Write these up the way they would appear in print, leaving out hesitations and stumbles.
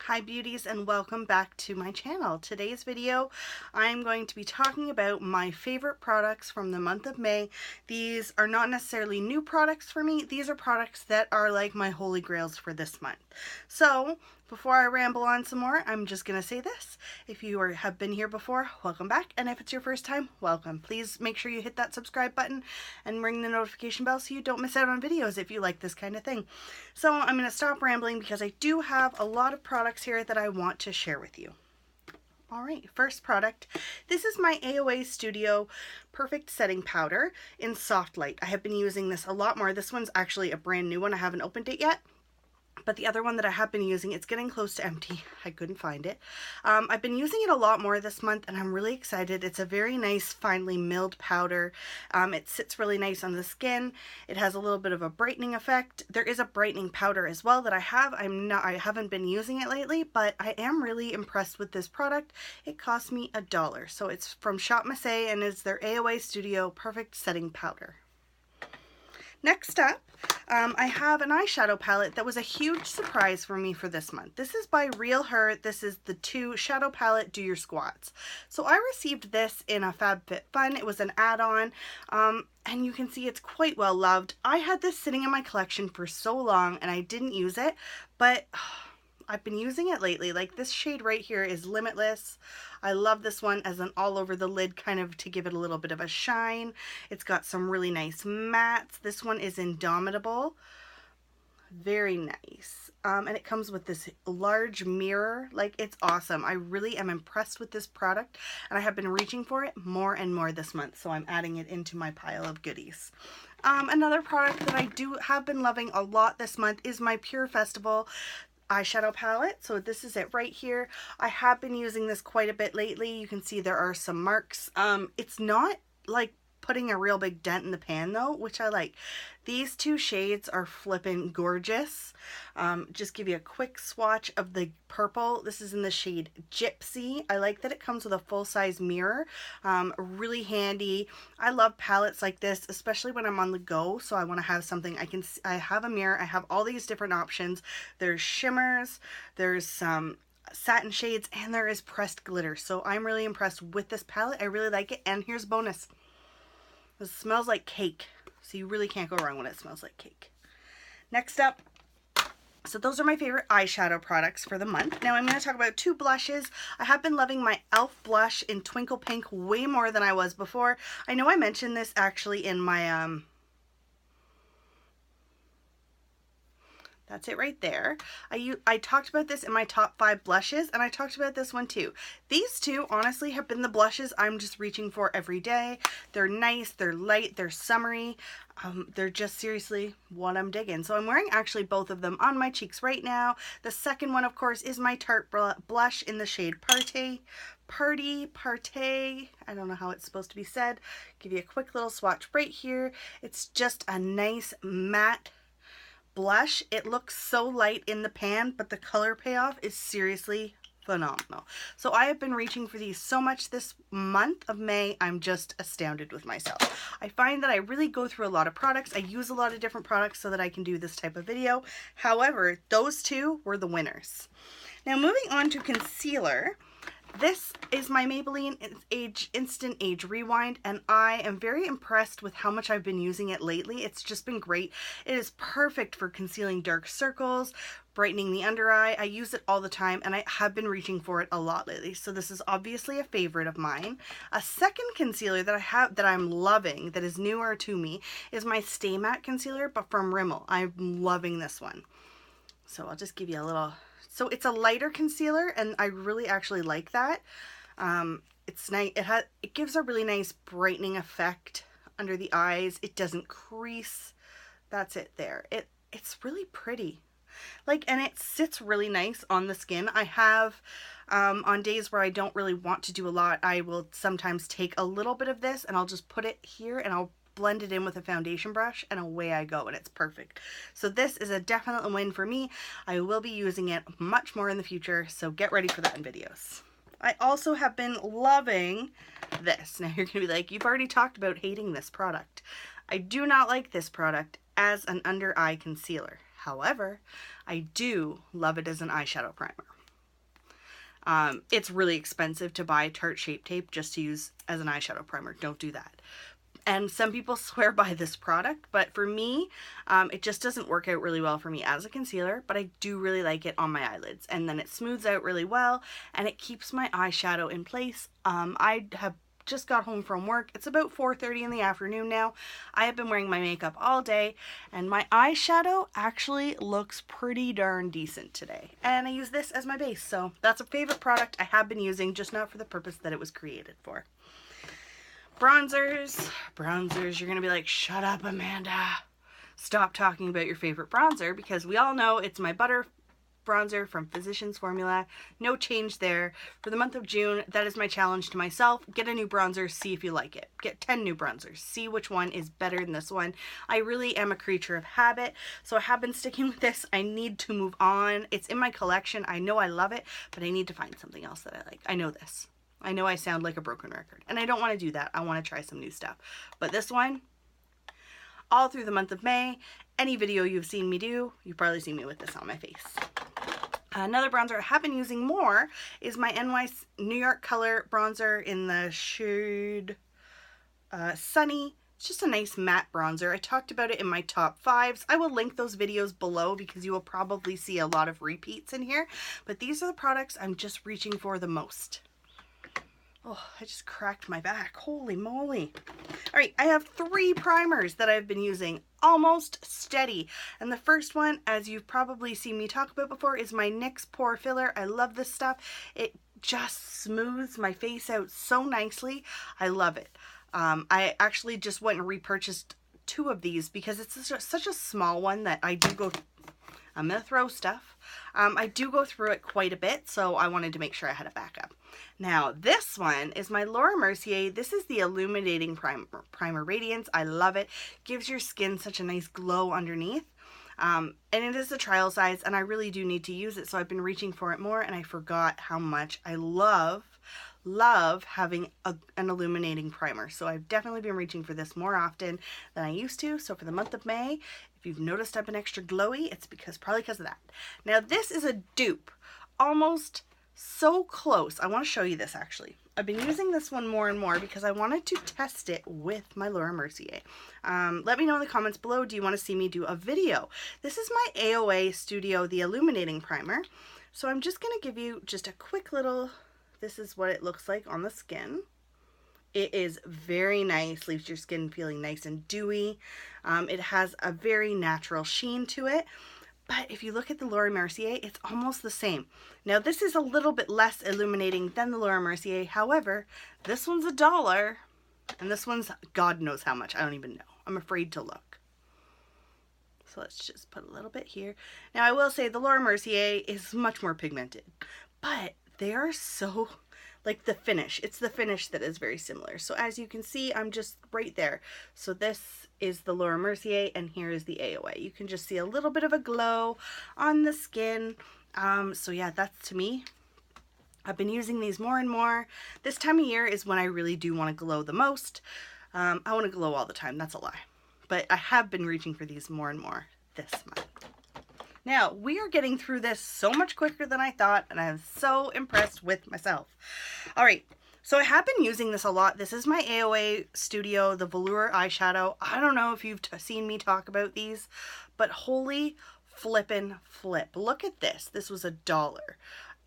Hi beauties, and welcome back to my channel. Today's video I'm going to be talking about my favorite products from the month of May. These are not necessarily new products for me. These are products that are like my holy grails for this month. So before I ramble on some more, I'm just going to say this. If you have been here before, welcome back. And if it's your first time, welcome. Please make sure you hit that subscribe button and ring the notification bell so you don't miss out on videos if you like this kind of thing. So I'm going to stop rambling because I do have a lot of products here that I want to share with you. Alright, first product. This is my AOA Studio Perfect Setting Powder in Soft Light. I have been using this a lot more. This one's actually a brand new one. I haven't opened it yet. But the other one that I have been using, it's getting close to empty. I couldn't find it. I've been using it a lot more this month and I'm really excited. It's a very nice, finely milled powder. It sits really nice on the skin. It has a little bit of a brightening effect. There is a brightening powder as well that I have. I haven't been using it lately, but I am really impressed with this product. It cost me $1. So it's from Shop Massé and is their AOA Studio Perfect Setting Powder. Next up, I have an eyeshadow palette that was a huge surprise for me for this month. This is by Real Her. This is the 2 Shadow Palette Do Your Squats. So I received this in a FabFitFun. It was an add-on, and you can see it's quite well loved. I had this sitting in my collection for so long and I didn't use it, but I've been using it lately. Like this shade right here is Limitless. I love this one as an all over the lid kind of to give it a little bit of a shine. It's got some really nice mattes. This one is Indomitable. Very nice. And it comes with this large mirror. Like, it's awesome. I really am impressed with this product and I have been reaching for it more and more this month. So I'm adding it into my pile of goodies. Another product that I have been loving a lot this month is my Pure Festival eyeshadow palette. So this is it right here. I have been using this quite a bit lately. You can see there are some marks. It's not like putting a real big dent in the pan though, which I like. These 2 shades are flippin' gorgeous. Just give you a quick swatch of the purple. This is in the shade Gypsy. I like that it comes with a full-size mirror. Really handy. I love palettes like this, especially when I'm on the go. So I want to have something I have a mirror. I have all these different options. There's shimmers. There's some satin shades, and there is pressed glitter. So I'm really impressed with this palette. I really like it. And here's a bonus. It smells like cake, so you really can't go wrong when it smells like cake. Next up, so those are my favorite eyeshadow products for the month. Now I'm going to talk about 2 blushes. I have been loving my e.l.f. blush in Twinkle Pink way more than I was before. I know I mentioned this actually in my that's it right there. I talked about this in my top 5 blushes, and I talked about this one too. These 2 honestly have been the blushes I'm just reaching for every day. They're nice, they're light, they're summery. They're just seriously what I'm digging. So I'm wearing actually both of them on my cheeks right now. The second one, of course, is my Tarte blush in the shade Party. I don't know how it's supposed to be said. Give you a quick little swatch right here. It's just a nice matte blush. It looks so light in the pan, but the color payoff is seriously phenomenal. So I have been reaching for these so much this month of May. I'm just astounded with myself. I find that I really go through a lot of products. I use a lot of different products so that I can do this type of video. However, those 2 were the winners. Now moving on to concealer. This is my Maybelline Instant Age Rewind, and I am very impressed with how much I've been using it lately. It's just been great. It is perfect for concealing dark circles, brightening the under eye. I use it all the time, and I have been reaching for it a lot lately. So this is obviously a favorite of mine. A second concealer that I have that I'm loving, that is newer to me, is my Stay Matte Concealer, but from Rimmel. I'm loving this one. So I'll just give you a little... So it's a lighter concealer, and I really actually like that. It's nice. It gives a really nice brightening effect under the eyes. It doesn't crease. That's it there. It's really pretty. And it sits really nice on the skin. I have, on days where I don't really want to do a lot, I will sometimes take a little bit of this and I'll just put it here and I'll blend it in with a foundation brush and away I go, and it's perfect. So this is a definite win for me. I will be using it much more in the future, so get ready for that in videos. I also have been loving this. Now you're gonna be like, you've already talked about hating this product. I do not like this product as an under eye concealer. However, I do love it as an eyeshadow primer. It's really expensive to buy Tarte Shape Tape just to use as an eyeshadow primer. Don't do that. And some people swear by this product, but for me, it just doesn't work out really well for me as a concealer, but I do really like it on my eyelids. And then it smooths out really well, and it keeps my eyeshadow in place. I have just got home from work. It's about 4:30 in the afternoon now. I have been wearing my makeup all day, and my eyeshadow actually looks pretty darn decent today. And I use this as my base, so that's a favorite product I have been using, just not for the purpose that it was created for. Bronzers. You're gonna be like, shut up, Amanda. Stop talking about your favorite bronzer, because we all know it's my Butter bronzer from Physicians Formula. No change there. For the month of June, that is my challenge to myself. Get a new bronzer, see if you like it. Get 10 new bronzers. See which one is better than this one. I really am a creature of habit, so I have been sticking with this. I need to move on. It's in my collection. I know I love it, but I need to find something else that I like. I know this. I know I sound like a broken record, and I don't want to do that. I want to try some new stuff. But this one, all through the month of May, any video you've seen me do, you've probably seen me with this on my face. Another bronzer I have been using more is my New York Color bronzer in the shade Sunny. It's just a nice matte bronzer. I talked about it in my top 5s. I will link those videos below because you will probably see a lot of repeats in here. But these are the products I'm just reaching for the most. Oh, I just cracked my back. Holy moly. All right, I have 3 primers that I've been using almost steady. And the first one, as you've probably seen me talk about before, is my NYX Pore Filler. I love this stuff. It just smooths my face out so nicely. I love it. I actually just went and repurchased 2 of these because it's such a small one that I do go... I'm going to throw stuff. I do go through it quite a bit, so I wanted to make sure I had a backup. Now, this one is my Laura Mercier. This is the Illuminating Primer Radiance. I love it. Gives your skin such a nice glow underneath. And it is a trial size, and I really do need to use it, so I've been reaching for it more, and I forgot how much I love having an illuminating primer. So I've definitely been reaching for this more often than I used to. So for the month of May, if you've noticed I've been extra glowy, it's probably because of that. Now this is a dupe, almost so close. I want to show you this actually. I've been using this one more and more because I wanted to test it with my Laura Mercier. Let me know in the comments below, do you want to see me do a video? This is my AOA Studio, the Illuminating Primer. So I'm just going to give you just a quick little... This is what it looks like on the skin. It is very nice, leaves your skin feeling nice and dewy. It has a very natural sheen to it. But if you look at the Laura Mercier, it's almost the same. Now this is a little bit less illuminating than the Laura Mercier. However, this one's $1 and this one's God knows how much. I don't even know. I'm afraid to look. So let's just put a little bit here. Now I will say the Laura Mercier is much more pigmented, but they are so, like the finish, it's the finish that is very similar. So as you can see, I'm just right there. So this is the Laura Mercier and here is the AOA. You can just see a little bit of a glow on the skin. So yeah, that's to me. I've been using these more and more. This time of year is when I really do want to glow the most. I want to glow all the time, that's a lie. But I have been reaching for these more and more this month. Now, we are getting through this so much quicker than I thought, and I'm so impressed with myself. All right, so I have been using this a lot. This is my AOA Studio, the Velour eyeshadow. I don't know if you've seen me talk about these, but holy flippin' flip. Look at this. This was $1.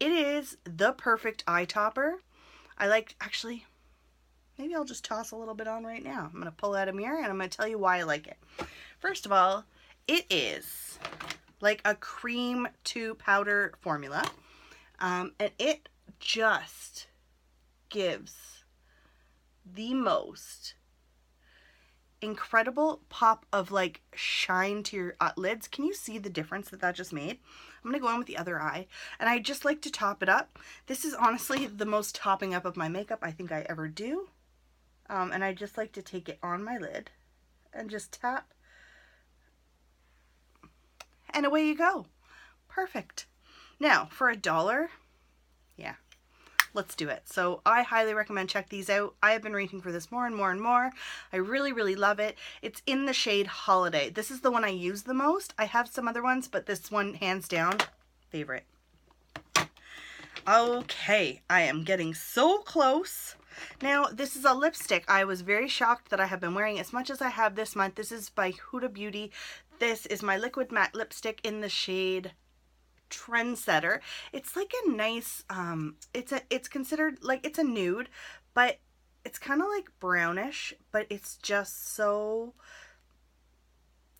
It is the perfect eye topper. Actually, maybe I'll just toss a little bit on right now. I'm going to pull out a mirror, and I'm going to tell you why I like it. First of all, it is... like a cream to powder formula, and it just gives the most incredible pop of like shine to your lids. Can you see the difference that just made? I'm gonna go in with the other eye, and I just like to top it up. This is honestly the most topping up of my makeup I think I ever do, and I just like to take it on my lid and just tap. And away you go. Perfect. Now, for $1, yeah, let's do it. So I highly recommend check these out. I have been reaching for this more and more and more. I really, really love it. It's in the shade Holiday. This is the one I use the most. I have some other ones, but this one, hands down, favorite. Okay, I am getting so close. Now, this is a lipstick. I was very shocked that I have been wearing as much as I have this month. This is by Huda Beauty. This is my liquid matte lipstick in the shade Trendsetter. It's like a nice, it's considered like, it's a nude, but it's kind of like brownish, but it's just so,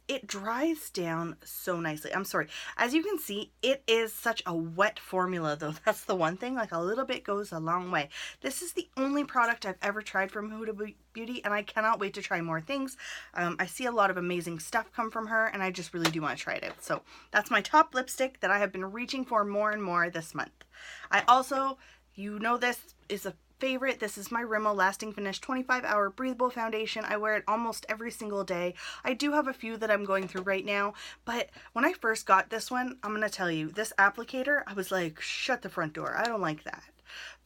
it dries down so nicely. I'm sorry. As you can see, it is such a wet formula though. That's the one thing, like a little bit goes a long way. This is the only product I've ever tried from Huda Beauty, and I cannot wait to try more things. I see a lot of amazing stuff come from her, and I just really do want to try it out. So that's my top lipstick that I have been reaching for more and more this month. I also, you know, this is a favorite. This is my Rimmel Lasting Finish 25-hour breathable foundation. I wear it almost every single day. I do have a few that I'm going through right now, but when I first got this one, I'm gonna tell you, this applicator, I was like, shut the front door. I don't like that.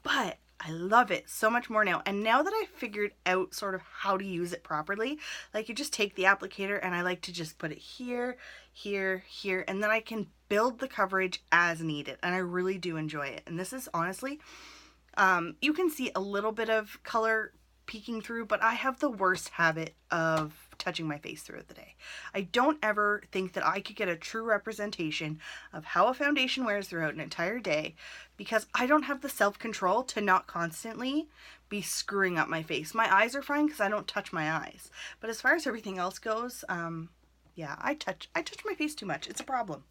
But I love it so much more now. And now that I've figured out sort of how to use it properly, like you just take the applicator and I like to just put it here, here, here, and then I can build the coverage as needed. And I really do enjoy it. And this is honestly, you can see a little bit of color peeking through, but I have the worst habit of touching my face throughout the day. I don't ever think that I could get a true representation of how a foundation wears throughout an entire day because I don't have the self-control to not constantly be screwing up my face. My eyes are fine because I don't touch my eyes. But as far as everything else goes, yeah, I touch my face too much. It's a problem.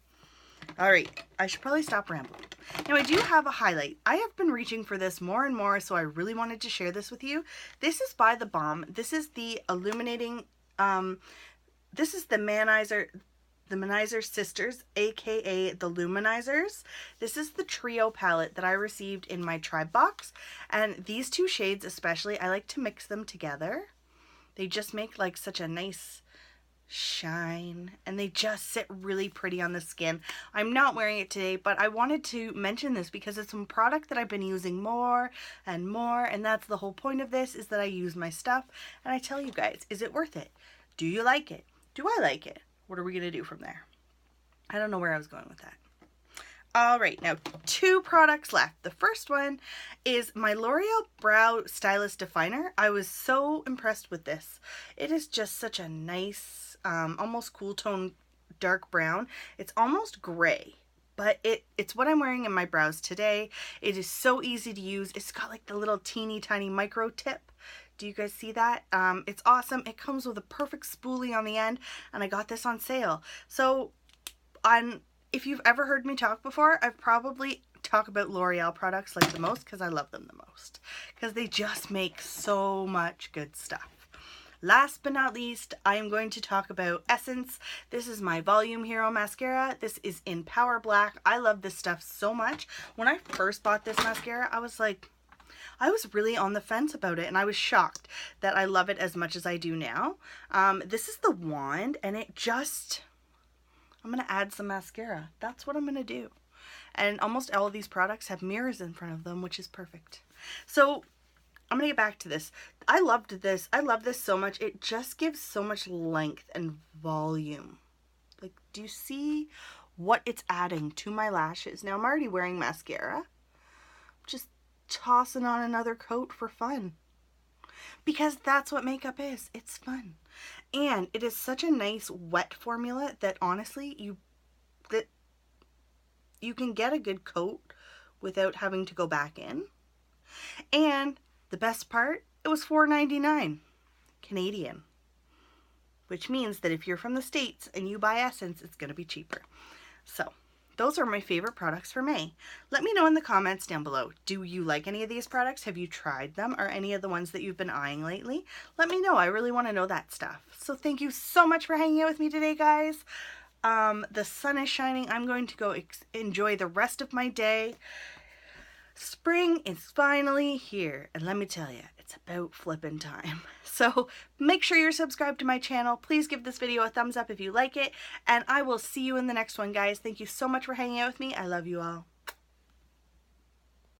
All right, I should probably stop rambling. Now, I do have a highlight. I have been reaching for this more and more, so I really wanted to share this with you. This is by The Balm. This is the illuminating, this is the Manizer Sisters, aka the Luminizers. This is the trio palette that I received in my tribe box, and these two shades especially, I like to mix them together. They just make like such a nice shine, and they just sit really pretty on the skin. I'm not wearing it today, but I wanted to mention this because it's some product that I've been using more and more, and that's the whole point of this, is that I use my stuff and I tell you guys, is it worth it? Do you like it? Do I like it? What are we gonna do from there? I don't know where I was going with that. All right, now 2 products left. The first one is my L'Oreal Brow Stylist Definer. I was so impressed with this. It is just such a nice, almost cool tone dark brown. It's almost gray, but it's what I'm wearing in my brows today. It is so easy to use. It's got like the little teeny tiny micro tip. Do you guys see that? It's awesome. It comes with a perfect spoolie on the end, and I got this on sale. So if you've ever heard me talk before, I've probably talked about L'Oreal products like the most because I love them the most. Because they just make so much good stuff. Last but not least, I am going to talk about Essence. This is my Volume Hero mascara. This is in Power Black. I love this stuff so much. When I first bought this mascara, I was really on the fence about it, and I was shocked that I love it as much as I do now. This is the wand, and it just, I'm going to add some mascara. That's what I'm going to do. And almost all of these products have mirrors in front of them, which is perfect. So I'm going to get back to this. I loved this. I love this so much. It just gives so much length and volume. Like, do you see what it's adding to my lashes? Now, I'm already wearing mascara. Just tossing on another coat for fun. Because that's what makeup is. It's fun. And it is such a nice wet formula that honestly, you can get a good coat without having to go back in. And the best part, it was $4.99 Canadian, which means that if you're from the States and you buy Essence, it's going to be cheaper. So those are my favorite products for May. Let me know in the comments down below. Do you like any of these products? Have you tried them, or any of the ones that you've been eyeing lately? Let me know. I really want to know that stuff. So thank you so much for hanging out with me today, guys. The sun is shining. I'm going to go enjoy the rest of my day. Spring is finally here, and let me tell you, it's about flipping time. So make sure you're subscribed to my channel. Please give this video a thumbs up if you like it, and I will see you in the next one, guys. Thank you so much for hanging out with me. I love you all.